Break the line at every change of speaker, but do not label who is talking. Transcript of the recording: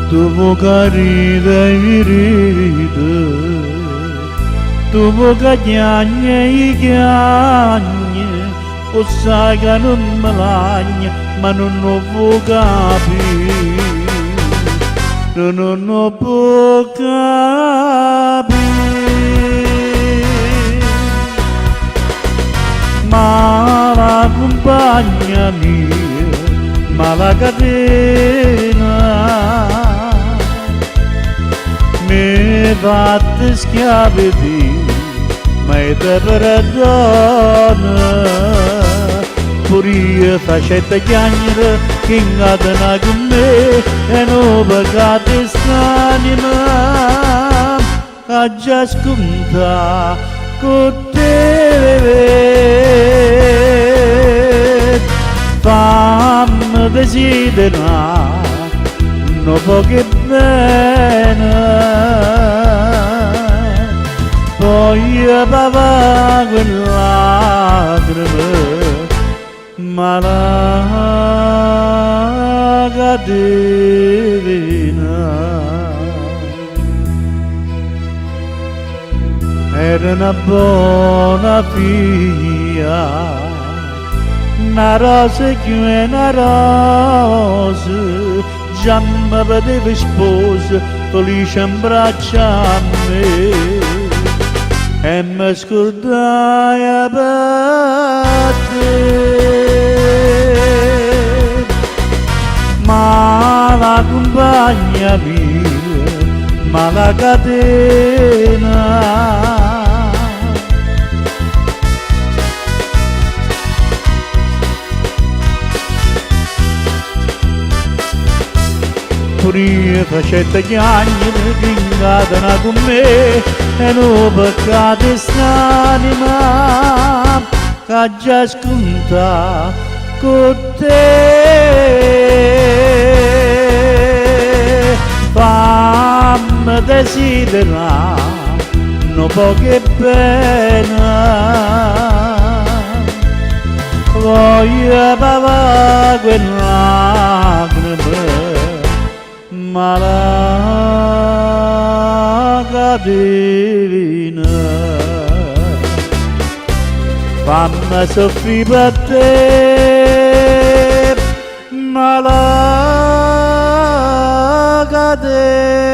tuvo carida e ride, tuvo cagnagna e chiagne, o sai che non me lagna, ma non ho capire, non ho capire. Ma la compagna mia, ma la catena mi fatte schiave di, ma è da perdona. Pure io facette chiagnere che ingatena con me e non pagate st'anima a già sconta con te. Fammi desiderare non poche bene, poi papà quella lacrime, ma la catena. Era una buona figlia, una rosa che una rosa, già mi vedeva sposa, felice in braccia a me, e mi scordai per te. Ma la compagna mia, ma la catena, pure io facette chiagnere che ingatena con me e non peccate st'anima che già sconta con te. Fammi desiderare non poche pena, voglio papà quella lacrime, ma la catena. Fammi soffrire per te, ma la catena.